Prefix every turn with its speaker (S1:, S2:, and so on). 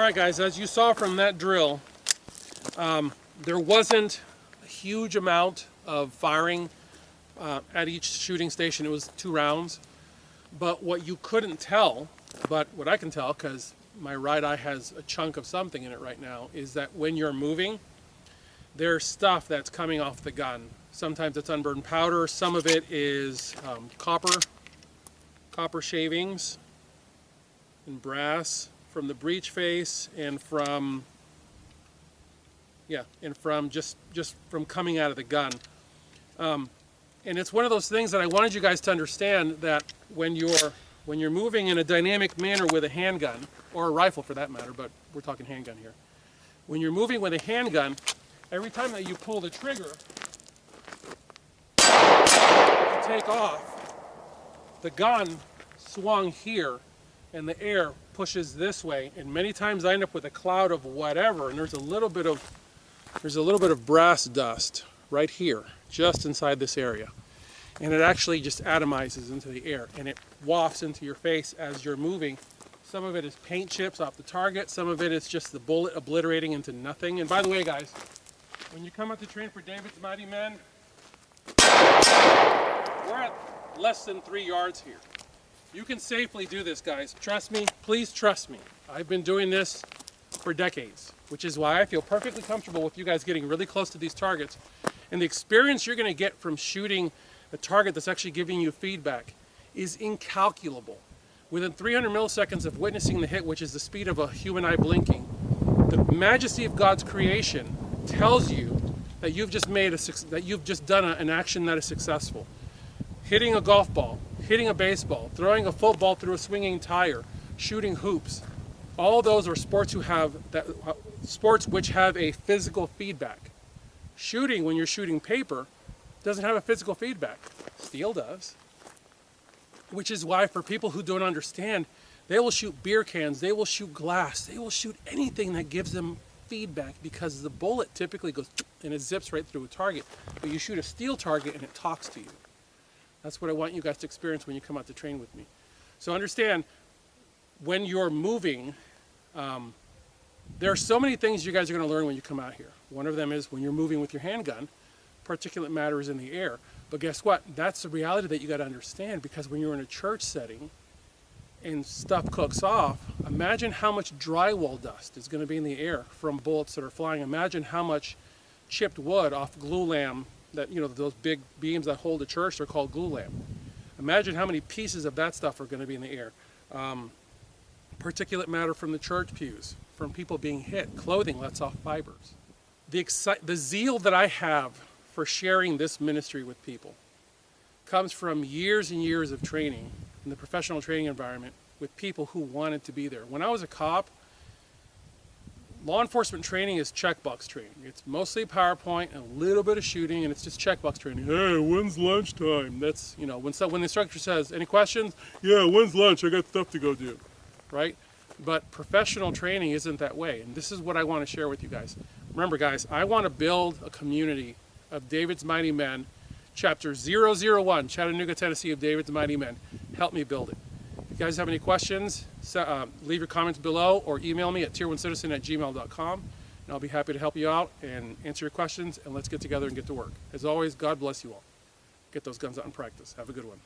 S1: Alright guys, as you saw from that drill, there wasn't a huge amount of firing at each shooting station. It was 2 rounds. But what you couldn't tell, but what I can tell, because my right eye has a chunk of something in it right now, is that when you're moving, there's stuff that's coming off the gun. Sometimes it's unburned powder, some of it is copper shavings and brass from the breech face and from just from coming out of the gun. And it's one of those things that I wanted you guys to understand, that when you're moving in a dynamic manner with a handgun, or a rifle for that matter, but we're talking handgun here. When you're moving with a handgun, every time that you pull the trigger to take off, the gun swung here and the air pushes this way, and many times I end up with a cloud of whatever, and there's a little bit of brass dust right here, just inside this area. And it actually just atomizes into the air, and it wafts into your face as you're moving. Some of it is paint chips off the target, some of it is just the bullet obliterating into nothing. And by the way guys, when you come out to train for David's Mighty Men, we're at less than 3 yards here. You can safely do this, guys. Trust me, please trust me. I've been doing this for decades, which is why I feel perfectly comfortable with you guys getting really close to these targets. And the experience you're gonna get from shooting a target that's actually giving you feedback is incalculable. Within 300 milliseconds of witnessing the hit, which is the speed of a human eye blinking, the majesty of God's creation tells you that you've just done an action that is successful. Hitting a golf ball, hitting a baseball, throwing a football through a swinging tire, shooting hoops, all those are sports sports which have a physical feedback. Shooting, when you're shooting paper, doesn't have a physical feedback. Steel does. Which is why, for people who don't understand, they will shoot beer cans, they will shoot glass, they will shoot anything that gives them feedback, because the bullet typically goes and it zips right through a target. But you shoot a steel target and it talks to you. That's what I want you guys to experience when you come out to train with me. So understand, when you're moving, there are so many things you guys are going to learn when you come out here. One of them is when you're moving with your handgun, particulate matter is in the air. But guess what? That's the reality that you got to understand, because when you're in a church setting and stuff cooks off, imagine how much drywall dust is going to be in the air from bullets that are flying. Imagine how much chipped wood off glue lam, that, you know, those big beams that hold a church, they're called glue lam. Imagine how many pieces of that stuff are going to be in the air. Particulate matter from the church pews, from people being hit. Clothing lets off fibers. The zeal that I have for sharing this ministry with people comes from years and years of training in the professional training environment with people who wanted to be there. When I was a cop, law enforcement training is checkbox training. It's mostly PowerPoint and a little bit of shooting, and it's just checkbox training. Hey, when's lunchtime? That's, you know, when the instructor says, any questions? Yeah, when's lunch? I got stuff to go do, right? But professional training isn't that way, and this is what I want to share with you guys. Remember guys, I want to build a community of David's Mighty Men, chapter 001, Chattanooga, Tennessee, of David's Mighty Men. Help me build it. If you guys have any questions, leave your comments below or email me at tier1citizen@gmail.com, and I'll be happy to help you out and answer your questions, and let's get together and get to work. As always, God bless you all. Get those guns out and practice. Have a good one.